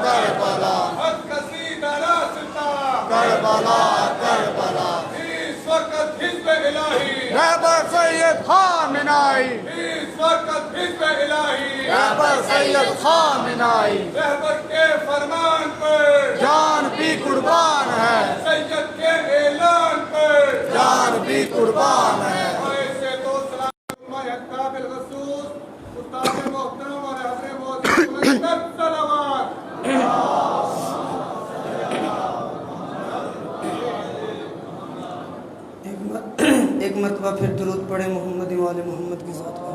کربلا قصیدہ راستہ کربلا کربلا اس وقت حزب الہی رہبر سید خامنائی اس وقت حزب الہی رہبر سید خامنائی رہبر کے فرمان پر جان بھی قربان ہے سید کے اعلان پر جان بھی قربان ہے ایسے تو سلام قابل خصوص استاد محترم اور حضرت موجود صلوات ایک مرتبہ پھر درود پڑھے محمد وآل محمد کی ذات پر۔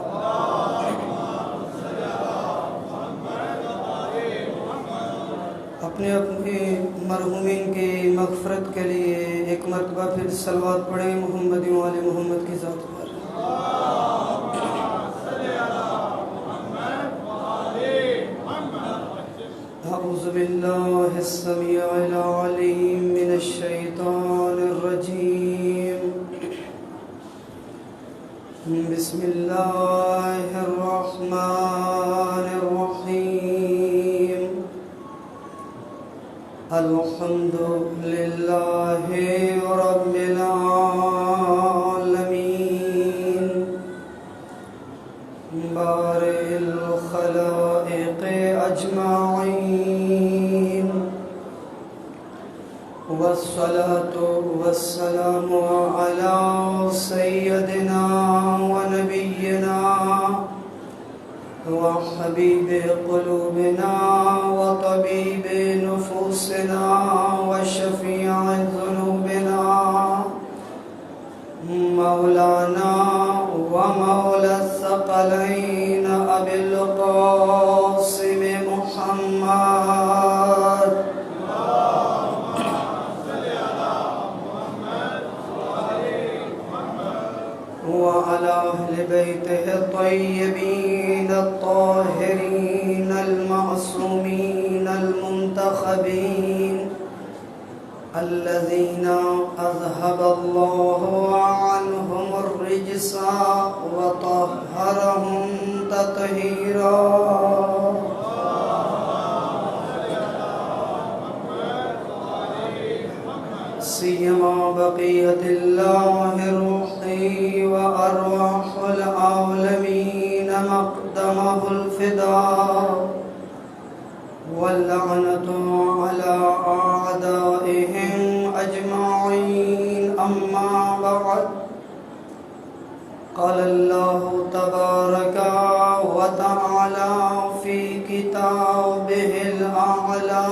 اپنے مرحومین کی مغفرت کے لیے ایک مرتبہ پھر صلوات پڑھے محمد وآل محمد کی ذات پر۔ اعوذ باللہ السمیع العلیم من الشیطان الرجیم بسم اللہ الرحمن الرحیم الحمد للہ رب العالمین بارئ الخلائق اجمعین والصلاة والسلام على سيدنا ونبينا وحبيب قلوبنا وطبيب نفوسنا وشفيع ذنوبنا مولانا ومولى الثقلين أبي القاسم محمد وعلى أهل بيته الطيبين الطاهرين المعصومين المنتخبين الذين أذهب الله عنهم الرجس وطهرهم تطهيرا سيما بقية الله روحي وأرواح العالمين مقدمه الفداء واللعنة على أعدائهم أجمعين أما بعد قال الله تبارك وتعالى في كتابه الأعلى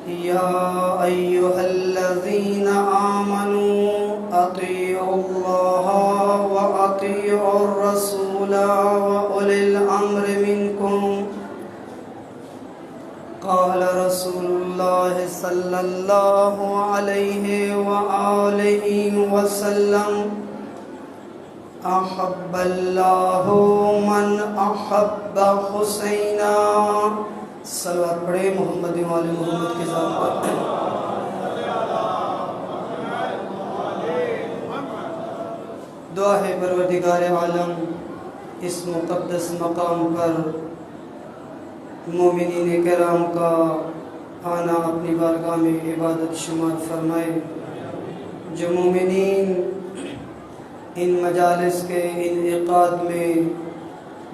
يا أيها الذين آمنوا أطيعوا الله وأطيعوا الرسول وأولي الأمر منكم قال رسول الله صلى الله عليه وآله وسلم أحب الله من أحب حسينا صلوات پڑھے محمد وآل محمد کی ذات پر۔ دعا ہے پروردگار عالم اس مقدس مقام پر مومنین کرام کا آنا اپنی بارگاہ میں عبادت شمار فرمائے۔ جو مومنین ان مجالس کے انعقاد میں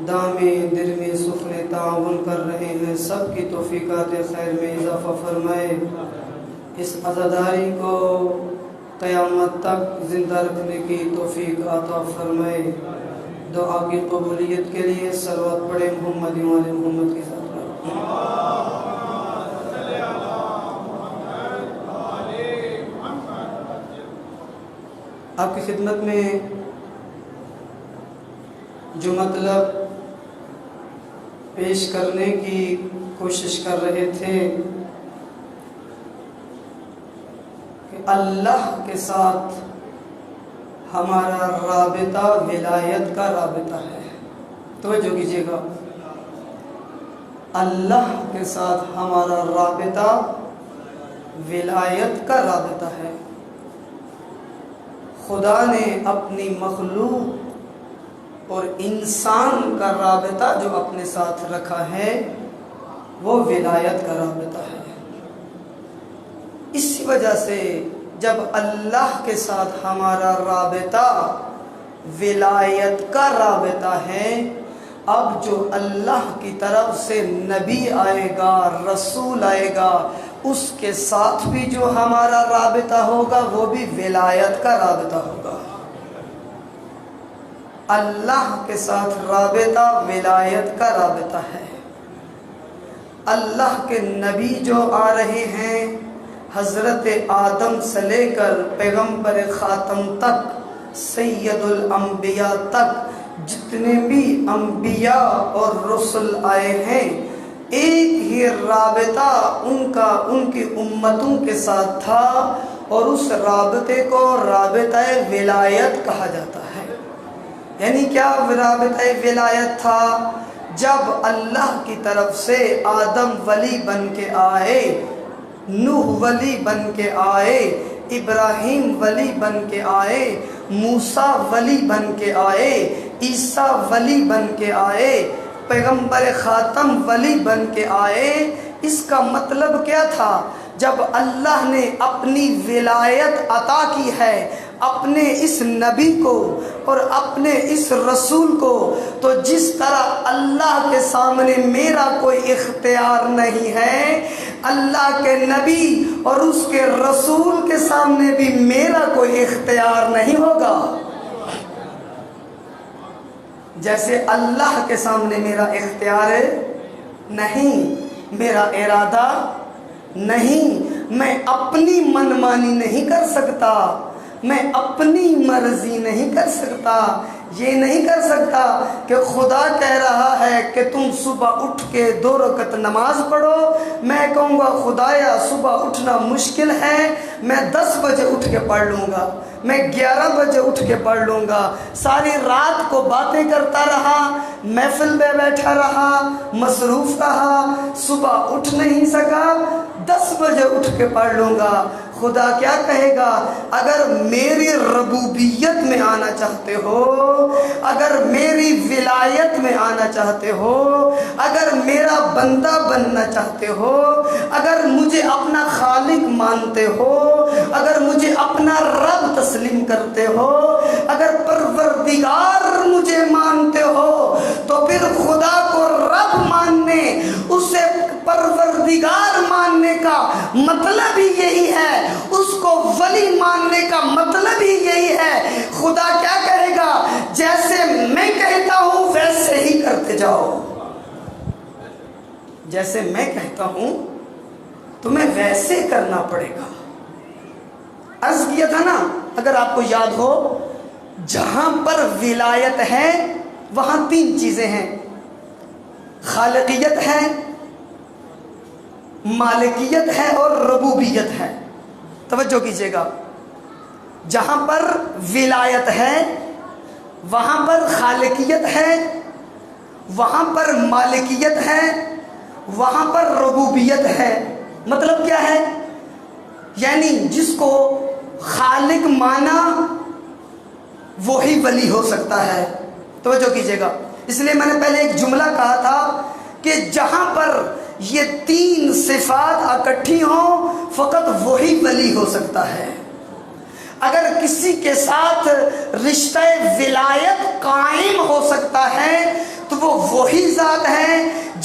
دامے درمی سخن تعاون کر رہے ہیں، سب کی توفیقات خیر میں اضافہ فرمائے۔ اس عزاداری کو قیامت تک زندہ رکھنے کی توفیق عطا فرمائے۔ دعا کی قبولیت کے لیے صلوات پڑھے محمد وآل محمد کی ذات پر۔ آپ کی خدمت میں جو مطلب پیش کرنے کی کوشش کر رہے تھے کہ اللہ کے ساتھ ہمارا رابطہ ولایت کا رابطہ ہے۔ توجہ کیجیے گا، اللہ کے ساتھ ہمارا رابطہ ولایت کا رابطہ ہے۔ خدا نے اپنی مخلوق اور انسان کا رابطہ جو اپنے ساتھ رکھا ہے وہ ولایت کا رابطہ ہے۔ اسی وجہ سے جب اللہ کے ساتھ ہمارا رابطہ ولایت کا رابطہ ہے، اب جو اللہ کی طرف سے نبی آئے گا، رسول آئے گا، اس کے ساتھ بھی جو ہمارا رابطہ ہوگا وہ بھی ولایت کا رابطہ ہوگا۔ اللہ کے ساتھ رابطہ ولایت کا رابطہ ہے۔ اللہ کے نبی جو آ رہے ہیں، حضرت آدم سے لے کر پیغمبر خاتم تک، سید الانبیاء تک جتنے بھی انبیاء اور رسل آئے ہیں، ایک ہی رابطہ ان کی امتوں کے ساتھ تھا، اور اس رابطے کو رابطہ ولایت کہا جاتا ہے۔ یعنی کیا رابطہ ولایت تھا؟ جب اللہ کی طرف سے آدم ولی بن کے آئے، نوح ولی بن کے آئے، ابراہیم ولی بن کے آئے، موسیٰ ولی بن کے آئے، عیسیٰ ولی بن کے آئے، پیغمبر خاتم ولی بن کے آئے، اس کا مطلب کیا تھا؟ جب اللہ نے اپنی ولایت عطا کی ہے اپنے اس نبی کو اور اپنے اس رسول کو، تو جس طرح اللہ کے سامنے میرا کوئی اختیار نہیں ہے، اللہ کے نبی اور اس کے رسول کے سامنے بھی میرا کوئی اختیار نہیں ہوگا۔ جیسے اللہ کے سامنے میرا اختیار نہیں، میرا ارادہ نہیں، میں اپنی منمانی نہیں کر سکتا، میں اپنی مرضی نہیں کر سکتا، یہ نہیں کر سکتا کہ خدا کہہ رہا ہے کہ تم صبح اٹھ کے 2 رکعت نماز پڑھو، میں کہوں گا خدایا صبح اٹھنا مشکل ہے، میں 10 بجے اٹھ کے پڑھ لوں گا، میں 11 بجے اٹھ کے پڑھ لوں گا، ساری رات کو باتیں کرتا رہا، محفل میں بیٹھا رہا، مصروف رہا، صبح اٹھ نہیں سکا، 10 بجے اٹھ کے پڑھ لوں گا۔ خدا کیا کہے گا؟ اگر میری ربوبیت میں آنا چاہتے ہو، اگر میری ولایت میں آنا چاہتے ہو، اگر میرا بندہ بننا چاہتے ہو، اگر مجھے اپنا خالق مانتے ہو، اگر مجھے اپنا رب تسلیم کرتے ہو، اگر پروردگار مجھے مانتے ہو، تو پھر خدا کو رب ماننے، اسے پروردگار ماننے کا مطلب ہی یہی ہے، اس کو ولی ماننے کا مطلب ہی یہی ہے۔ خدا کیا کہے گا؟ جیسے میں کہتا ہوں ویسے ہی کرتے جاؤ، جیسے میں کہتا ہوں تمہیں ویسے کرنا پڑے گا۔ عرض کیا تھا نا، اگر آپ کو یاد ہو، جہاں پر ولایت ہے وہاں 3 چیزیں ہیں، خالقیت ہے، مالکیت ہے اور ربوبیت ہے۔ توجہ کیجئے گا، جہاں پر ولایت ہے وہاں پر خالقیت ہے، وہاں پر مالکیت ہے، وہاں پر ربوبیت ہے۔ مطلب کیا ہے؟ یعنی جس کو خالق مانا وہی ولی ہو سکتا ہے۔ توجہ کیجئے گا، اس لیے میں نے پہلے ایک جملہ کہا تھا کہ جہاں پر یہ 3 صفات اکٹھی ہوں فقط وہی ولی ہو سکتا ہے۔ اگر کسی کے ساتھ رشتہ ولایت قائم ہو سکتا ہے تو وہ وہی ذات ہے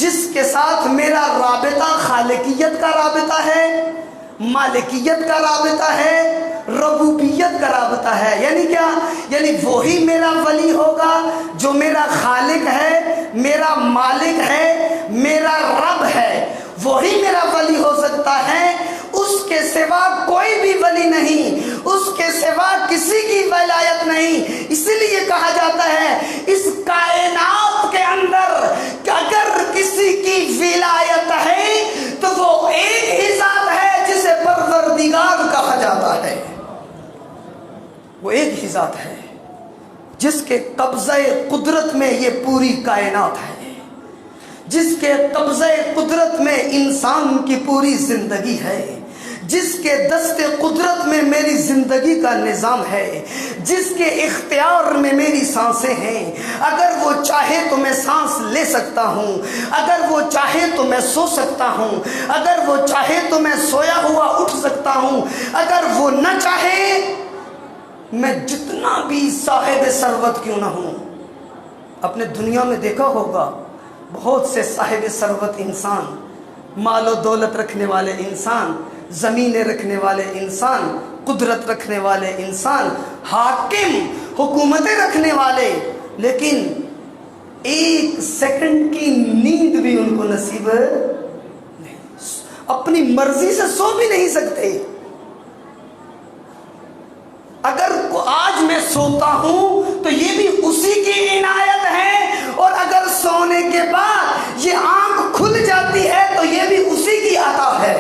جس کے ساتھ میرا رابطہ خالقیت کا رابطہ ہے، مالکیت کا رابطہ ہے، ربوبیت کا رابطہ ہے۔ یعنی کیا؟ یعنی وہی میرا ولی ہوگا جو میرا خالق ہے، میرا مالک ہے، میرا رب ہے، وہی میرا ولی ہو سکتا ہے۔ اس کے سوا کوئی بھی ولی نہیں، اس کے سوا کسی کی ولایت نہیں۔ اسی لیے کہا جاتا ہے اس کائنات کے اندر کہ اگر کسی کی ولایت ہے تو وہ ایک ہی ذات ہے جسے پروردگار کہا جاتا ہے۔ وہ ایک ہی ذات ہے جس کے قبضہ قدرت میں یہ پوری کائنات ہے، جس کے قبضہ قدرت میں انسان کی پوری زندگی ہے، جس کے دست قدرت میں میری زندگی کا نظام ہے، جس کے اختیار میں میری سانسیں ہیں، اگر وہ چاہے تو میں سانس لے سکتا ہوں، اگر وہ چاہے تو میں سو سکتا ہوں، اگر وہ چاہے تو میں سویا ہوا اٹھ سکتا ہوں، اگر وہ نہ چاہے میں جتنا بھی صاحب ثروت کیوں نہ ہوں۔ اپنے دنیا میں دیکھا ہوگا بہت سے صاحب ثروت انسان، مال و دولت رکھنے والے انسان، زمینیں رکھنے والے انسان، قدرت رکھنے والے انسان، حاکم، حکومتیں رکھنے والے، لیکن ایک سیکنڈ کی نیند بھی ان کو نصیب نہیں، اپنی مرضی سے سو بھی نہیں سکتے۔ اگر آج میں سوتا ہوں تو یہ بھی اسی کی عنایت ہے، اور اگر سونے کے بعد یہ آنکھ کھل جاتی ہے تو یہ بھی اسی کی عطا ہے۔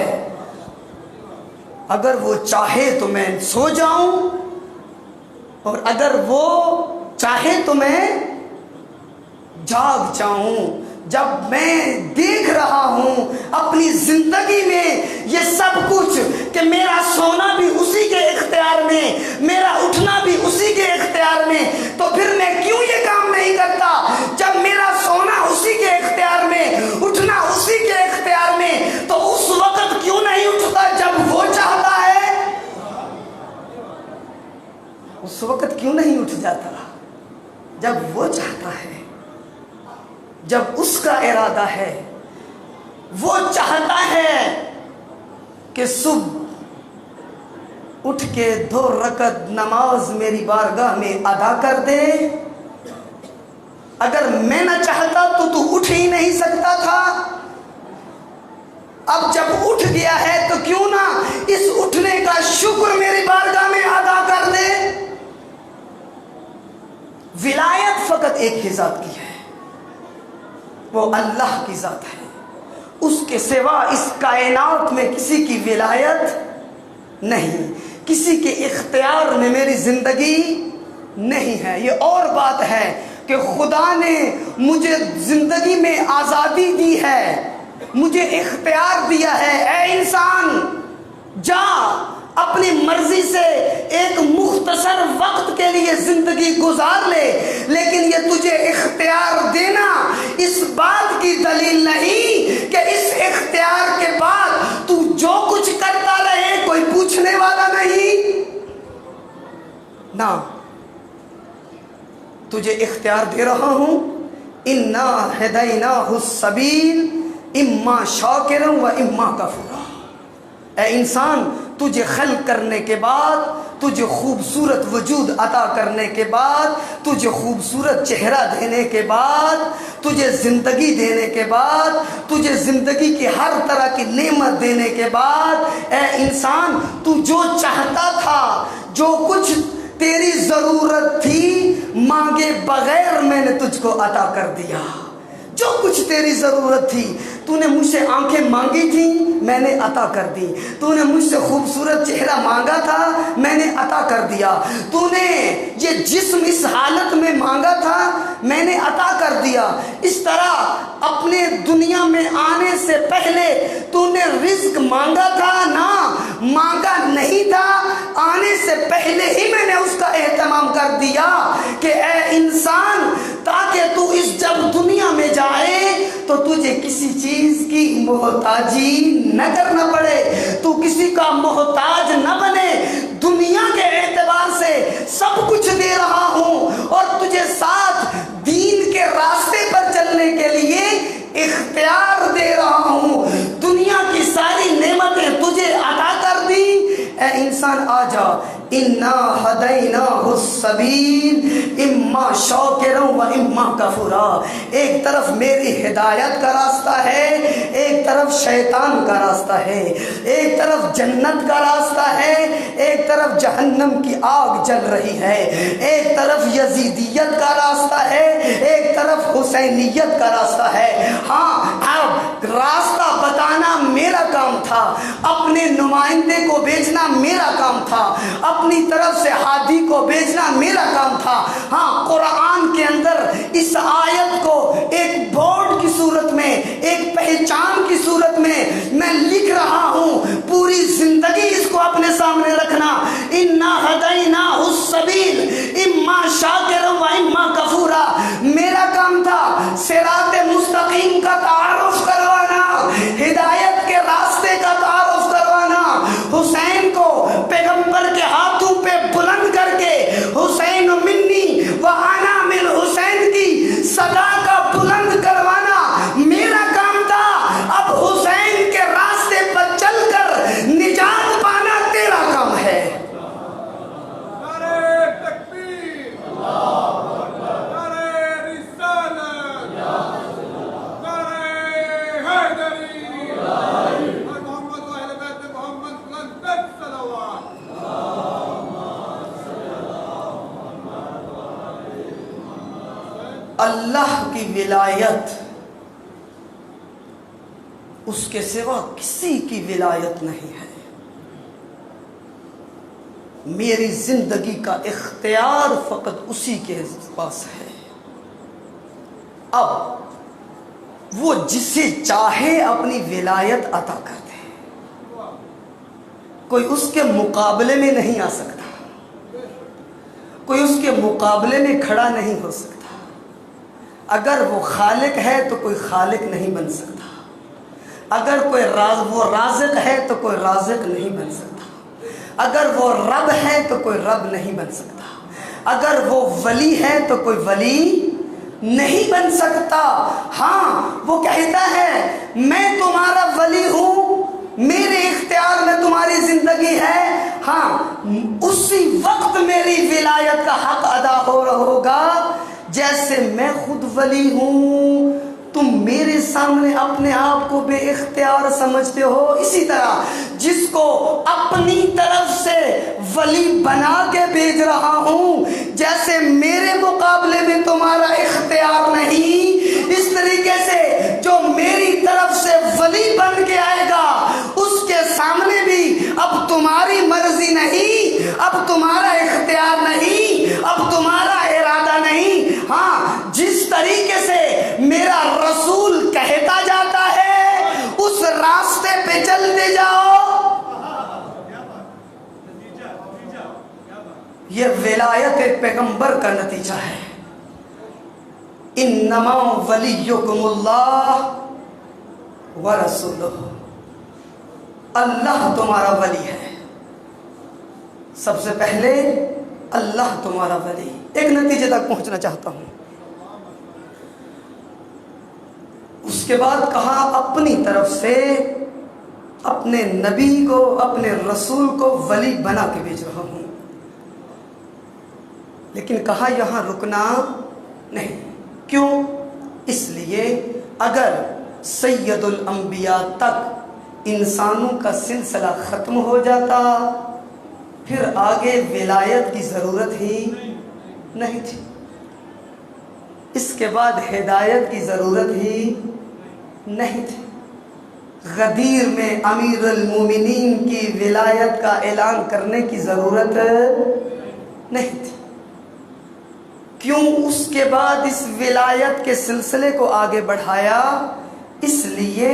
اگر وہ چاہے تو میں سو جاؤں، اور اگر وہ چاہے تو میں جاگ جاؤں۔ جب میں دیکھ رہا ہوں اپنی زندگی میں یہ سب کچھ کہ میرا سونا بھی اسی کے اختیار میں، میرا اٹھنا بھی اسی کے اختیار میں، تو پھر میں کیوں یہ کام نہیں کرتا؟ جب میرا سونا اسی کے اختیار میں، اٹھنا اسی کے اختیار میں، تو اس وقت کیوں نہیں اٹھتا جب وہ چاہتا ہے؟ اس وقت کیوں نہیں اٹھ جاتا جب وہ چاہتا ہے، جب اس کا ارادہ ہے؟ وہ چاہتا ہے کہ صبح اٹھ کے 2 رکعت نماز میری بارگاہ میں ادا کر دے۔ اگر میں نہ چاہتا تو اٹھ ہی نہیں سکتا تھا۔ اب جب اٹھ گیا ہے تو کیوں نہ اس اٹھنے کا شکر میری بارگاہ میں ادا کر دے۔ ولایت فقط ایک ہی ذات کی ہے، وہ اللہ کی ذات ہے۔ اس کے سوا اس کائنات میں کسی کی ولایت نہیں، کسی کے اختیار میں میری زندگی نہیں ہے۔ یہ اور بات ہے کہ خدا نے مجھے زندگی میں آزادی دی ہے، مجھے اختیار دیا ہے، اے انسان جا اپنی مرضی سے ایک مختصر وقت کے لیے زندگی گزار لے، لیکن یہ تجھے اختیار دینا اس بات کی دلیل نہیں کہ اس اختیار کے بعد تو جو کچھ کرتا رہے کوئی پوچھنے والا نہیں۔ نہ، تجھے اختیار دے رہا ہوں، انا ہدیناہ السبیل اما شاکرا و اما کفورا۔ اے انسان، تجھے خلق کرنے کے بعد، تجھے خوبصورت وجود عطا کرنے کے بعد، تجھے خوبصورت چہرہ دینے کے بعد، تجھے زندگی دینے کے بعد، تجھے زندگی کی ہر طرح کی نعمت دینے کے بعد، اے انسان تو جو چاہتا تھا، جو کچھ تیری ضرورت تھی، مانگے بغیر میں نے تجھ کو عطا کر دیا۔ جو کچھ تیری ضرورت تھی، تو نے مجھ سے آنکھیں مانگی تھیں، میں نے عطا کر دی۔ تو نے مجھ سے خوبصورت چہرہ مانگا تھا، میں نے عطا کر دیا۔ تو نے یہ جسم اس حالت میں مانگا تھا، میں نے عطا کر دیا۔ اس طرح اپنے دنیا میں آنے سے پہلے تو نے رزق مانگا تھا؟ نہ، مانگا نہیں تھا، آنے سے پہلے ہی میں نے اس کا اہتمام کر دیا کہ اے انسان، تاکہ تو اس جب دنیا میں جائے تو تجھے کسی چیز کی محتاجی نہ کرنا پڑے، تو کسی کا محتاج نہ بنے۔ دنیا کے اعتبار سے سب کچھ دے رہا ہوں، اور تجھے ساتھ دین کے راستے پر چلنے کے لیے اختیار دے رہا ہوں۔ دنیا کی ساری نعمتیں تجھے عطا کر دی۔ اے انسان آ جا، انا ہدیناہ السبیل اما شاکرا و اما کفورا۔ ایک طرف میری ہدایت کا راستہ ہے، ایک طرف شیطان کا راستہ ہے، ایک طرف جنت کا راستہ ہے، ایک طرف جہنم کی آگ جل رہی ہے، ایک طرف یزیدیت کا راستہ ہے، ایک طرف حسینیت کا راستہ ہے۔ ہاں، اب راستہ بتانا میرا کام تھا، اپنے نمائندے کو بھیجنا میرا کام تھا، اپنی طرف سے ہادی کو بھیجنا میرا کام تھا۔ ہاں، قرآن کے اندر اس آیت کو ایک بورڈ کی صورت میں، ایک پہچان کی صورت میں میں لکھ رہا ہوں۔ پوری زندگی کفورا، میرا کام تھا صراط مستقیم کا تعارف کروانا، ہدایت کے راستے کا تعارف کروانا، حسین کو پیغمبر کے ہاتھوں پہ بلند کر کے حسین منی و انا من حسین کی صدا کا بلند کروانا میرا کام تھا۔ اب حسین کے راستے پر چل کر نجات پانا تیرا کام ہے۔ نعرہ تکبیر، نعرہ رسالت، نعرہ حیدری، اور محمد و اہل بیت محمد بلند صلوات۔ اللہ کی ولایت اس کے سوا کسی کی ولایت نہیں ہے۔ میری زندگی کا اختیار فقط اسی کے پاس ہے۔ اب وہ جسے چاہے اپنی ولایت عطا کر دے، کوئی اس کے مقابلے میں نہیں آ سکتا، کوئی اس کے مقابلے میں کھڑا نہیں ہو سکتا۔ اگر وہ خالق ہے تو کوئی خالق نہیں بن سکتا، اگر کوئی وہ رازق ہے تو کوئی رازق نہیں بن سکتا، اگر وہ رب ہے تو کوئی رب نہیں بن سکتا، اگر وہ ولی ہے تو کوئی ولی نہیں بن سکتا۔ ہاں وہ کہتا ہے میں تمہارا ولی ہوں، میرے اختیار میں تمہاری زندگی ہے، ہاں اسی وقت میری ولایت کا حق ادا ہوگا جیسے میں خود ولی ہوں، تم میرے سامنے اپنے آپ کو بے اختیار سمجھتے ہو، اسی طرح جس کو اپنی طرف سے ولی بنا کے بھیج رہا ہوں، جیسے میرے مقابلے میں تمہارا اختیار نہیں، اس طریقے سے جو میری طرف سے ولی بن کے آئے گا اس کے سامنے بھی اب تمہاری مرضی نہیں، اب تمہارا اختیار نہیں، اب تمہارا ارادہ نہیں، ہاں جس طریقے سے میرا رسول کہتا جاتا ہے اس راستے پہ چلتے جاؤ۔ یہ ولایت پیغمبر کا نتیجہ ہے۔ انما ولیکم اللہ ورسولہ، اللہ تمہارا ولی ہے، سب سے پہلے اللہ تمہارا ولی۔ ایک نتیجے تک پہنچنا چاہتا ہوں۔ اس کے بعد کہا اپنی طرف سے اپنے نبی کو، اپنے رسول کو ولی بنا کے بھیج رہا ہوں، لیکن کہا یہاں رکنا نہیں۔ کیوں؟ اس لیے اگر سید الانبیاء تک انسانوں کا سلسلہ ختم ہو جاتا پھر آگے ولایت کی ضرورت ہی نہیں تھی، اس کے بعد ہدایت کی ضرورت ہی نہیں تھی۔ غدیر میں امیر المومنین کی ولایت کا اعلان کرنے کی ضرورت نہیں تھی۔ کیوں اس کے بعد اس ولایت کے سلسلے کو آگے بڑھایا؟ اس لیے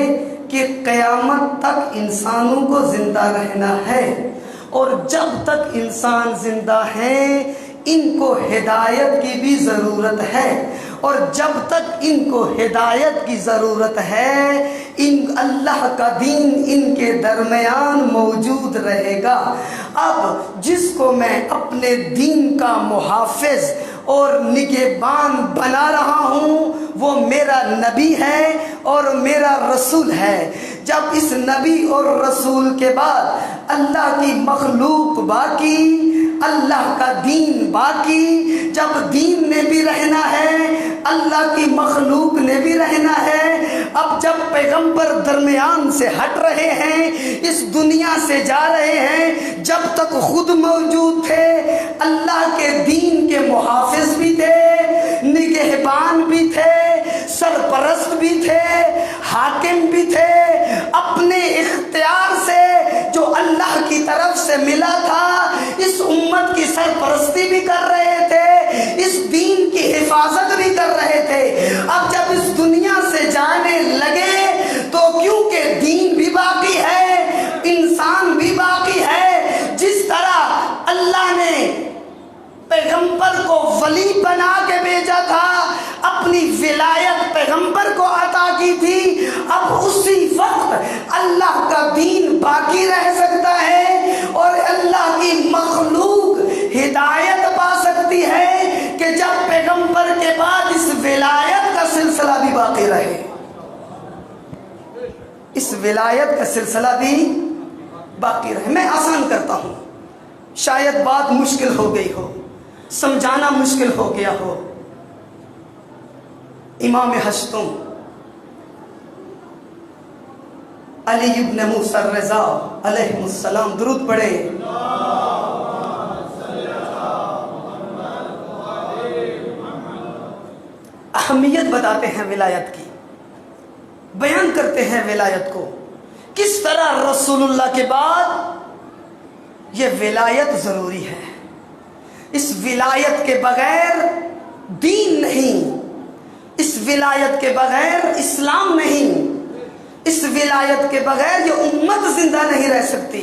کہ قیامت تک انسانوں کو زندہ رہنا ہے، اور جب تک انسان زندہ ہیں ان کو ہدایت کی بھی ضرورت ہے، اور جب تک ان کو ہدایت کی ضرورت ہے ان اللہ کا دین ان کے درمیان موجود رہے گا۔ اب جس کو میں اپنے دین کا محافظ اور نگہبان بنا رہا ہوں وہ میرا نبی ہے اور میرا رسول ہے۔ جب اس نبی اور رسول کے بعد اللہ کی مخلوق باقی، اللہ کا دین باقی، جب دین نے بھی رہنا ہے اللہ کی مخلوق نے بھی رہنا ہے۔ اب جب پیغمبر درمیان سے ہٹ رہے ہیں، اس دنیا سے جا رہے ہیں، جب تک خود موجود تھے اللہ کے دین کے محافظ بھی تھے، نگہبان بھی تھے، سرپرست بھی تھے، حاکم بھی تھے، اپنے اختیار سے جو اللہ کی طرف سے ملا تھا اس امت کی سرپرستی بھی کر رہے تھے، اس دین کی حفاظت بھی کر رہے تھے۔ اب جب اس دنیا سے جانے لگے تو کیونکہ دین بھی باقی ہے، انسان بھی باقی ہے، جس طرح اللہ نے پیغمبر کو ولی بنا کے بھیجا تھا، اپنی ولایت پیغمبر کو عطا کی تھی، اب اسی وقت اللہ کا دین باقی رہ سکتا ہے اور اللہ کی مخلوق ہدایت پا سکتی ہے کہ جب پیغمبر کے بعد اس ولایت کا سلسلہ بھی باقی رہے، اس ولایت کا سلسلہ بھی باقی رہے۔ میں آسان کرتا ہوں، شاید بات مشکل ہو گئی ہو، سمجھانا مشکل ہو گیا ہو۔ امام ہشتم علی ابن موسیٰ الرضا علیہ السلام، درود پڑھے۔ اہمیت بتاتے ہیں ولایت کی، بیان کرتے ہیں ولایت کو، کس طرح رسول اللہ کے بعد یہ ولایت ضروری ہے۔ اس ولایت کے بغیر دین نہیں، اس ولایت کے بغیر اسلام نہیں، اس ولایت کے بغیر یہ امت زندہ نہیں رہ سکتی،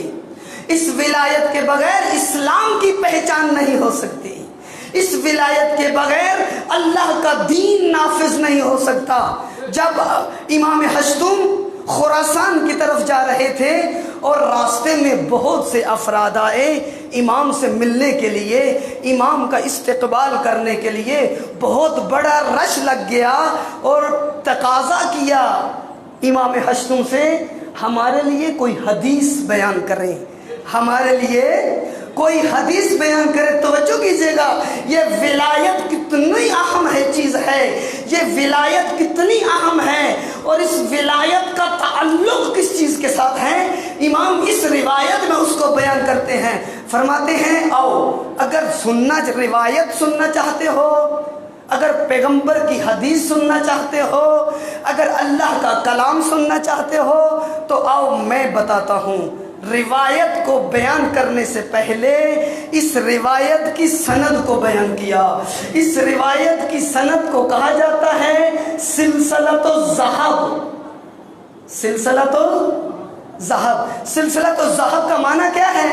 اس ولایت کے بغیر اسلام کی پہچان نہیں ہو سکتی، اس ولایت کے بغیر اللہ کا دین نافذ نہیں ہو سکتا۔ جب امام ہشتم خراسان کی طرف جا رہے تھے اور راستے میں بہت سے افراد آئے امام سے ملنے کے لیے، امام کا استقبال کرنے کے لیے، بہت بڑا رش لگ گیا اور تقاضا کیا امام ہشتم سے، ہمارے لیے کوئی حدیث بیان کریں، ہمارے لیے کوئی حدیث بیان کرے۔ توجہ کیجئے گا، یہ ولایت کتنی اہم ہے چیز ہے، یہ ولایت کتنی اہم ہے، اور اس ولایت کا تعلق کس چیز کے ساتھ ہے، امام اس روایت میں اس کو بیان کرتے ہیں۔ فرماتے ہیں آؤ، اگر روایت سننا چاہتے ہو، اگر پیغمبر کی حدیث سننا چاہتے ہو، اگر اللہ کا کلام سننا چاہتے ہو تو آؤ میں بتاتا ہوں۔ روایت کو بیان کرنے سے پہلے اس روایت کی سند کو بیان کیا۔ اس روایت کی سند کو کہا جاتا ہے سلسلۃ الذہب۔ سلسلۃ الذہب، سلسلۃ الذہب کا معنی کیا ہے؟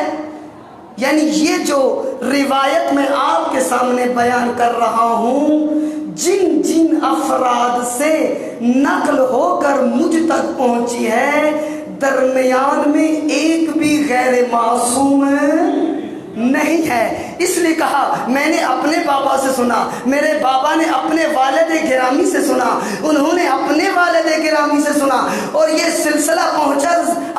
یعنی یہ جو روایت میں آپ کے سامنے بیان کر رہا ہوں، جن جن افراد سے نقل ہو کر مجھ تک پہنچی ہے، درمیان میں ایک بھی غیر معصوم نہیں ہے۔ اس لیے کہا میں نے اپنے بابا سے سنا، میرے بابا نے اپنے والد گرامی سے سنا، انہوں نے اپنے والد گرامی سے سنا، اور یہ سلسلہ پہنچا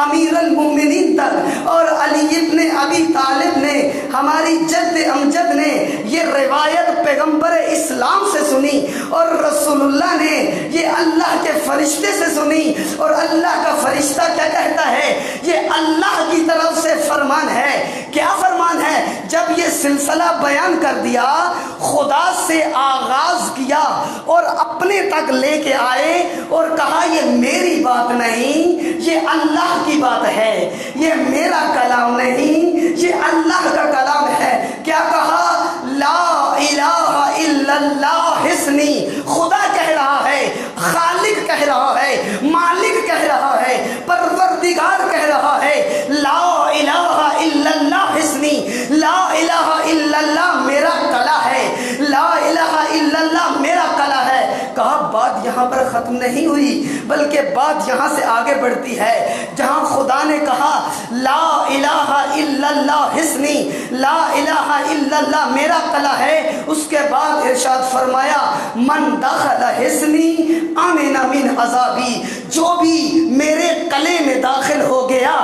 امیر المومنین تک، اور علی ابن ابی طالب نے، ہماری جد امجد نے یہ روایت پیغمبر اسلام سے سنی، اور رسول اللہ نے یہ اللہ کے فرشتے سے سنی، اور اللہ کا فرشتہ کیا کہتا ہے؟ یہ اللہ کی طرف سے فرمان ہے۔ کیا فرمان ہے؟ جب یہ سلسلہ بیان کر دیا، خدا سے آغاز کیا اور اپنے تک لے کے آئے اور کہا یہ میری بات نہیں، یہ اللہ کی بات ہے، یہ میرا کلام نہیں، یہ اللہ کا کلام ہے۔ کیا کہا؟ لا الہ الا اللہ حسنی، خدا کہہ رہا ہے، خالق کہہ رہا ہے، مالک کہہ رہا ہے، پروردگار کہہ رہا ہے، لا الہ الا اللہ حسنی، لا الہ الا اللہ میرا کلا ہے، لا الہ الا اللہ میرا کلا ہے۔ کہا بات یہاں پر ختم نہیں ہوئی، بلکہ بات یہاں سے آگے بڑھتی ہے۔ جہاں خدا نے کہا لا الہ الا اللہ حسنی، لا الہ الا اللہ میرا کلا ہے، اس کے بعد ارشاد فرمایا من دخل حسنی امن من عذابی، جو بھی میرے قلعے میں داخل ہو گیا،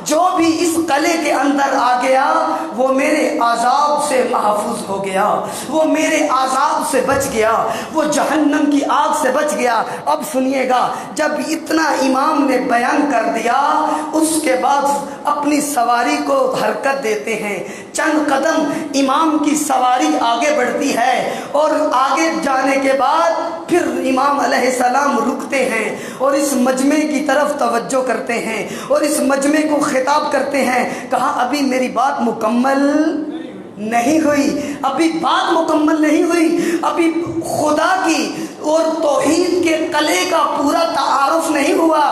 جو بھی اس قلعے کے اندر آ گیا، وہ میرے عذاب سے محفوظ ہو گیا، وہ میرے عذاب سے بچ گیا، وہ جہنم کی آگ سے بچ گیا۔ اب سنیے گا، جب اتنا امام نے بیان کر دیا، اس کے بعد اپنی سواری کو حرکت دیتے ہیں، چند قدم امام کی سواری آگے بڑھتی ہے، اور آگے جانے کے بعد پھر امام علیہ السلام رکتے ہیں اور اس مجمع کی طرف توجہ کرتے ہیں اور اس مجمع کو خطاب کرتے ہیں۔ کہا ابھی میری بات مکمل نہیں ہوئی، ابھی بات مکمل نہیں ہوئی، ابھی خدا کی اور توحید کے قلعے کا پورا تعارف نہیں ہوا،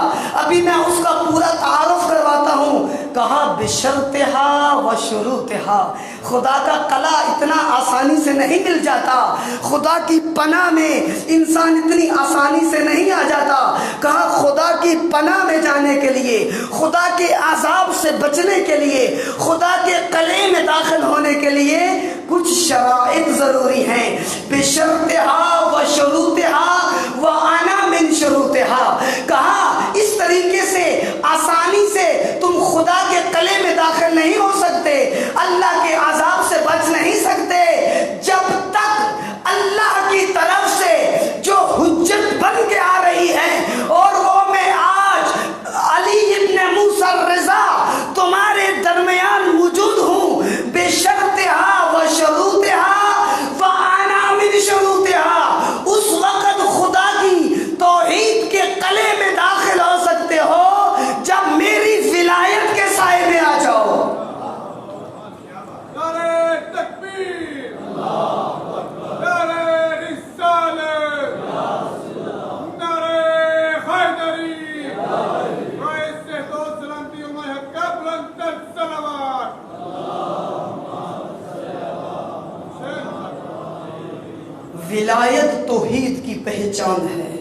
ابھی میں اس کا پورا تعارف کرواتا ہوں۔ کہا بشرطہا و شروطہا، خدا کا قلع اتنا آسانی سے نہیں مل جاتا، خدا کی پناہ میں انسان اتنی آسانی سے نہیں آ جاتا۔ کہا خدا کی پناہ میں جانے کے لیے، خدا کے عذاب سے بچنے کے لیے، خدا کے قلعے میں داخل ہونے کے لیے کچھ شرائط ضروری ہیں۔ بشرطہا و شروطہا وانا من شروطہا، کہا اس طریقے سے آسانی سے تم خدا کے قلعے میں داخل نہیں ہو سکتے، اللہ کے عذاب سے بچ نہیں سکتے، جب تک اللہ کی طرف سے جو حجت بن کے آ رہی ہے، اور وہ میں آج علی ابن موسیٰ الرضا تمہارے درمیان موجود ہوں، بشرطہا و شروطہا وانا من شروطہا، اس وقت خدا کی توحید کے قلعے میں داخل ہو سکتے ہو جب میری ولایت کے سائے میں آ جاؤ۔ نعرہ تکبیر، نعرہ رسالت، نعرہ حیدری، رئیس صحت و سلامتی و محق کا بلند تر صلوات۔ ولایت توحید کی پہچان ہے،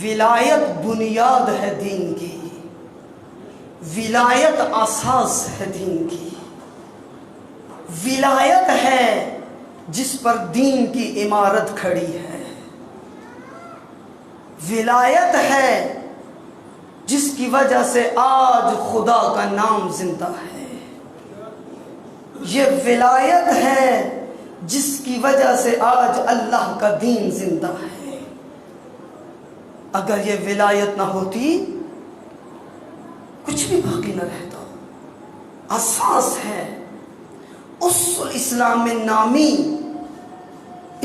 ولایت بنیاد ہے دین کی، ولایت اساس ہے دین کی، ولایت ہے جس پر دین کی عمارت کھڑی ہے، ولایت ہے جس کی وجہ سے آج خدا کا نام زندہ ہے، یہ ولایت ہے جس کی وجہ سے آج اللہ کا دین زندہ ہے۔ اگر یہ ولایت نہ ہوتی کچھ بھی باقی نہ رہتا۔ اساس ہے، اصل اسلام میں نامی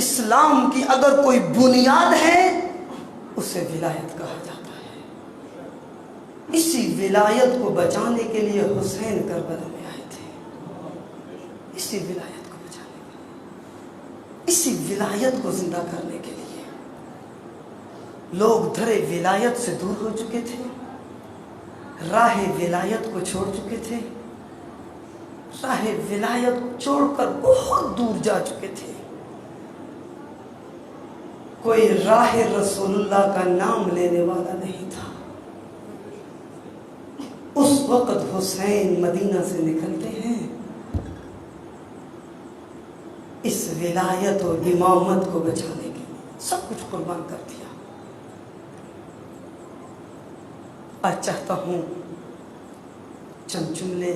اسلام کی اگر کوئی بنیاد ہے اسے ولایت کہا جاتا ہے۔ اسی ولایت کو بچانے کے لیے حسین کربلا میں آئے تھے، اسی ولایت کو بچانے کے لیے، اسی ولایت کو زندہ کرنے کے لیے۔ لوگ درے ولایت سے دور ہو چکے تھے، راہ ولایت کو چھوڑ چکے تھے، راہ ولایت کو چھوڑ کر بہت دور جا چکے تھے۔ کوئی راہ رسول اللہ کا نام لینے والا نہیں تھا۔ اس وقت حسین مدینہ سے نکلتے ہیں، اس ولایت و امامت کو بچانے کے لیے سب کچھ قربان کر دیا۔ آج چاہتا ہوں چند جملے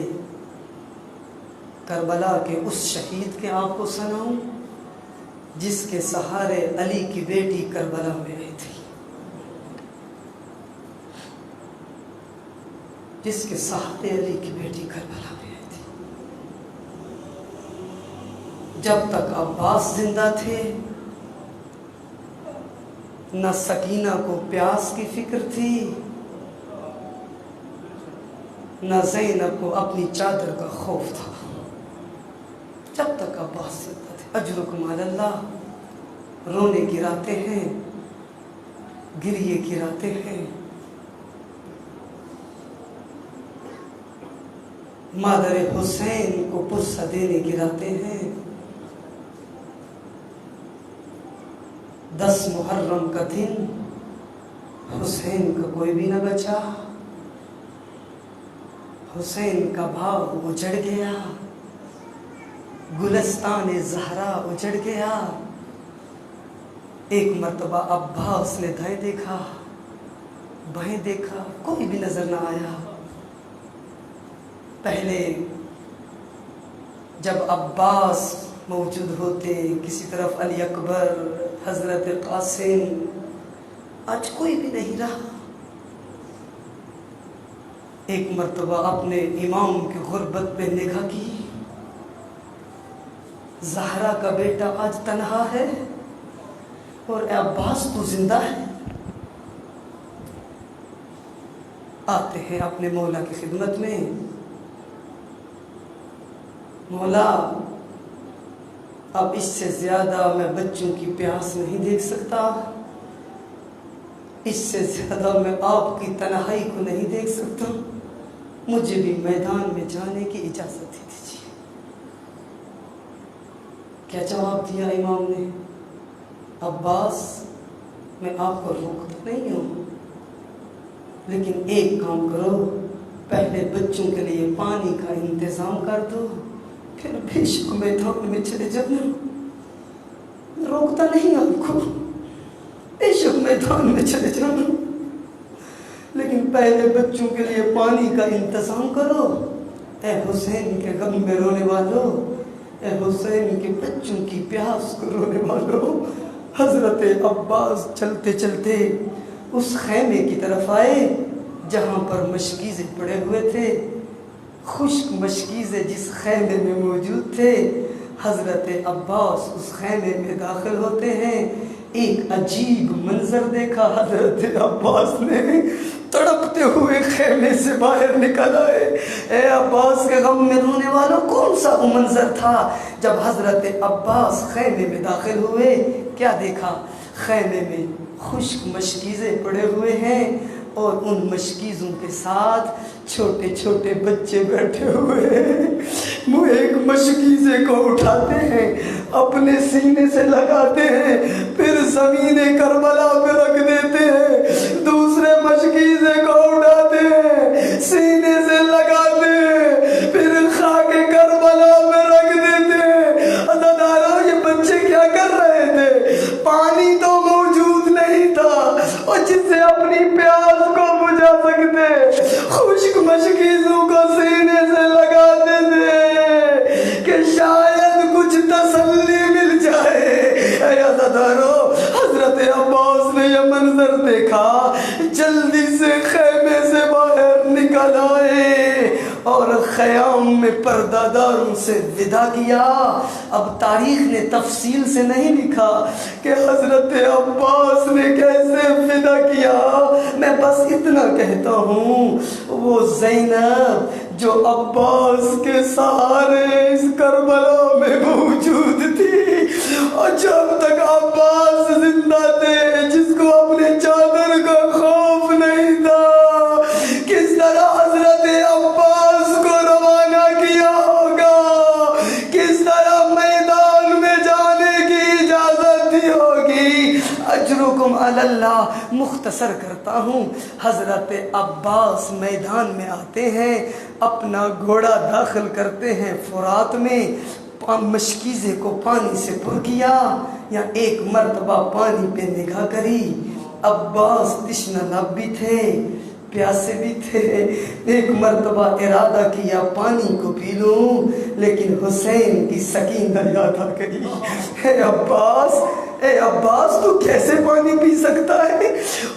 کربلا کے اس شہید کے آپ کو سناؤں جس کے سہارے علی کی بیٹی کربلا میں آئی تھی، جس کے سہارے علی کی بیٹی کربلا میں آئی تھی۔ جب تک عباس زندہ تھے نہ سکینہ کو پیاس کی فکر تھی، نہ زینب کو اپنی چادر کا خوف تھا۔ جب تک عباس زندہ تھے، اجرکم علی اللہ، رونے گراتے ہیں، گریے گراتے ہیں۔ مادر حسین کو پرسہ دینے گراتے ہیں۔ 10 محرم کا دن حسین کا کوئی بھی نہ بچا، حسین کا باغ اجڑ گیا، گلستان زہرا اجڑ گیا۔ ایک مرتبہ عباس نے دائیں دیکھا، بائیں دیکھا، کوئی بھی نظر نہ آیا۔ پہلے جب عباس موجود ہوتے، کسی طرف علی اکبر، حضرت قاسم، آج کوئی بھی نہیں رہا۔ ایک مرتبہ اپنے امام کی غربت پہ نگاہ کی، زہرا کا بیٹا آج تنہا ہے اور عباس تو زندہ ہے۔ آتے ہیں اپنے مولا کی خدمت میں، مولا اب اس سے زیادہ میں بچوں کی پیاس نہیں دیکھ سکتا، اس سے زیادہ میں آپ کی تنہائی کو نہیں دیکھ سکتا، مجھے بھی میدان میں جانے کی اجازت دے دیجیے۔ کیا جواب دیا امام نے؟ عباس میں آپ کو روکتا نہیں ہوں، لیکن ایک کام کرو، پہلے بچوں کے لیے پانی کا انتظام کر دو، پھر بے شک میدان میں چلے جانا۔ روکتا نہیں آپ کو، بے شک میدان میں چلے جانا، لیکن پہلے بچوں کے لیے پانی کا انتظام کرو۔ اے حسین کے غم میں رونے والوں، اے حسین کے بچوں کی پیاس کو رونے والوں، حضرت عباس چلتے چلتے اس خیمے کی طرف آئے جہاں پر مشکیزیں پڑے ہوئے تھے، خشک مشکیزیں جس خیمے میں موجود تھے۔ حضرت عباس اس خیمے میں داخل ہوتے ہیں، ایک عجیب منظر دیکھا۔ حضرت عباس نے تڑپتے ہوئے خیمے سے باہر نکل آئے۔ اے عباس کے غم میں رونے والوں، کون سا وہ منظر تھا جب حضرت عباس خیمے میں داخل ہوئے؟ کیا دیکھا؟ خیمے میں خشک مشکیزیں پڑے ہوئے ہیں اور ان مشکیزوں کے ساتھ چھوٹے چھوٹے بچے بیٹھے ہوئے ہیں۔ وہ ایک مشکیزے کو اٹھاتے ہیں، اپنے سینے سے لگاتے ہیں، پھر زمین کربلا پہ رکھ دیتے ہیں، دوسرے مشکیزے کو اٹھاتے ہیں، سینے سے لگاتے ہیں، پھر خاک کربلا پہ رکھ دیتے ہیں۔ عزادارو، یہ بچے کیا کر رہے تھے؟ پانی تو موجود نہیں تھا اور جس سے اپنی پیاس کو بجھا سکتے، خشک مشکیزوں کو سینے سے لگاتے تھے کہ شاید کچھ تسلی مل جائے۔ اے عزادارو، حضرت عباس نے یہ منظر دیکھا، جلدی سے خیمے سے باہر نکل آئے اور خیام میں پردہ داروں سے ودا کیا۔ اب تاریخ نے تفصیل سے نہیں لکھا کہ حضرت عباس نے کیسے ودا کیا، میں بس اتنا کہتا ہوں، وہ زینب جو عباس کے سہارے اس کربلا میں موجود تھی، اور جب تک عباس زندہ تھے، جس کو اپنے چادر کا خوف نہیں تھا، کس طرح حضرت عباس کو روانہ کیا ہوگا، کس طرح میدان میں جانے کی اجازت دی ہوگی۔ اجرکم علی اللہ، مختصر کرتا ہوں۔ حضرت عباس میدان میں آتے ہیں، اپنا گھوڑا داخل کرتے ہیں فرات میں، مشکیزے کو پانی سے پر کیا، یا ایک مرتبہ پانی پہ نگاہ کری۔ عباس تشنہ لب بھی تھے، پیاسے بھی تھے، ایک مرتبہ ارادہ کیا پانی کو پی لوں، لیکن حسین کی سکینہ یاد آ گئی۔ اے عباس تو کیسے پانی پی سکتا ہے؟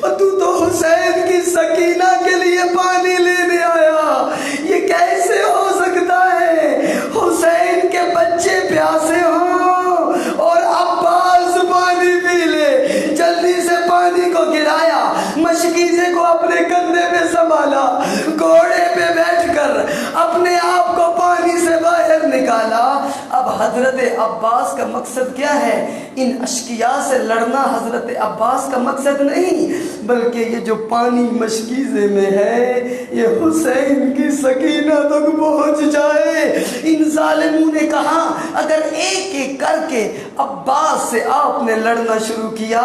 اور تو حسین کی سکینہ کے لیے پانی لینے آیا، یہ کیسے ہو سکتا ہے؟ حسین کے بچے پیاسے ہوں اور عباس پانی پی لے۔ جلدی سے پانی کو گرایا، مشکیزے کو اپنے کندھے پہ سنبھالا، گھوڑے پہ بیٹھ کر اپنے آپ کو پانی سے باہر نکالا۔ اب حضرت عباس کا مقصد کیا ہے؟ ان اشقیاء سے لڑنا حضرت عباس کا مقصد نہیں، بلکہ یہ جو پانی مشکیزے میں ہے، یہ حسین کی سکینہ تک پہنچ جائے۔ ان ظالموں نے کہا اگر ایک ایک کر کے عباس سے آپ نے لڑنا شروع کیا،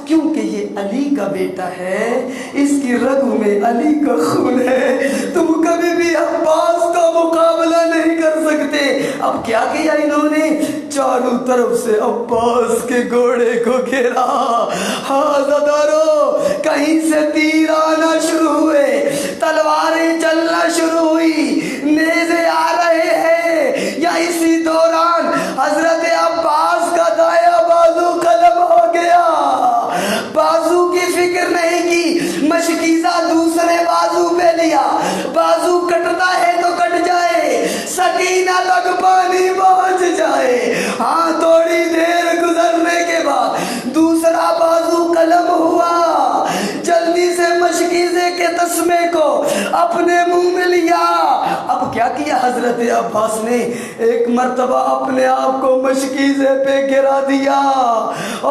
کیونکہ یہ علی کا بیٹا ہے، اس کی رگوں میں علی کا خون ہے، تم کبھی بھی عباس کا مقابلہ نہیں کر سکتے۔ اب کیا کیا انہوں نے؟ چاروں طرف سے عباس کے گھوڑے کو گھیرا۔ ہاں عزادارو، کہیں سے تیر آنا شروع ہوئے، تلواریں چلنا شروع ہوئی، نیزے آ رہے ہیں، یا اسی دوران حضرت عباس کا دایاں بازو قلم ہو گیا۔ بازو کی فکر نہیں کی، مشکیزہ دوسرے بازو پہ لیا، بازو کٹتا ہے تو کٹ جائے، سکینہ تک پانی پہنچ جائے۔ ہاں، تھوڑی دیر گزرنے کے بعد دوسرا بازو قلم ہوا، جلدی سے مشکیزے کے تسمے کو اپنے منہ میں لیا۔ اب کیا کیا حضرت عباس نے؟ ایک مرتبہ اپنے آپ کو مشکیزے پہ گرا دیا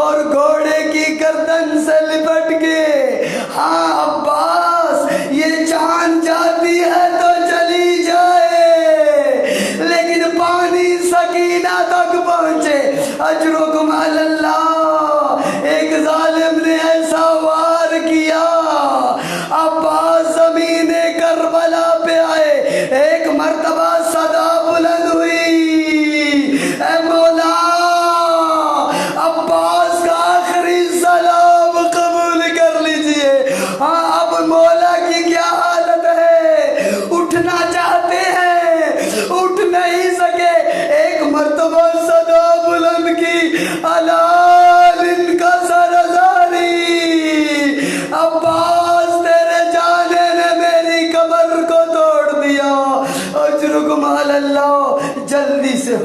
اور گھوڑے کی گردن سے لپٹ کے، ہاں عباس، یہ جان جاتی ہے تو چل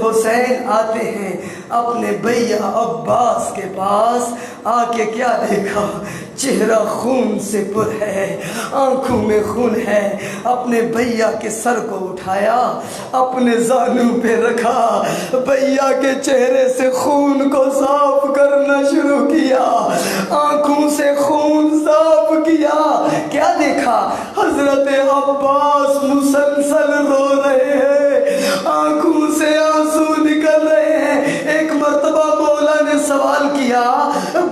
حسین آتے ہیں اپنے بھیا عباس کے پاس، آ کے کیا دیکھا؟ چہرہ خون سے پر ہے، آنکھوں میں خون ہے۔ اپنے بھیا کے سر کو اٹھایا، اپنے زانو پہ رکھا، بھیا کے چہرے سے خون کو صاف کرنا شروع کیا، آنکھوں سے خون صاف کیا۔ کیا دیکھا؟ حضرت عباس مسلسل رو رہے ہیں، آنکھوں سے آنسو نکل رہے ہیں۔ ایک مرتبہ مولا نے سوال کیا،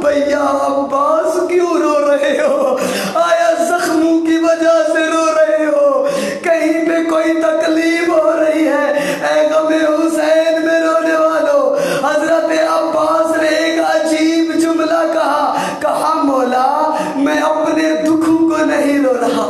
بھیا عباس کیوں رو رہے ہو؟ آیا زخموں کی وجہ سے رو رہے ہو؟ کہیں پہ کوئی تکلیف ہو رہی ہے؟ اے غم حسین میں رونے والوں، حضرت عباس نے ایک عجیب جملہ کہا مولا میں اپنے دکھوں کو نہیں رو رہا،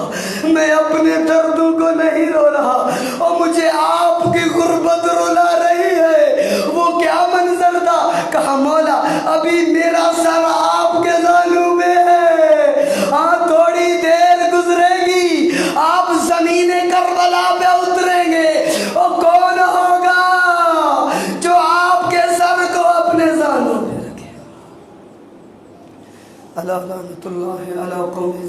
میں اپنے دردوں کو نہیں رو رہا، اور مجھے آپ کی غربت رلا رہی ہے۔ وہ کیا منظر تھا؟ کہا مولا ابھی میرا سر آپ کے زانو میں ہے، ہاں تھوڑی دیر گزرے گی آپ زمین کربلا پہ اتریں گے، اور کون ہوگا جو آپ کے سر کو اپنے زانو میں رکھے؟ اللہ لعنت اللہ علی قوم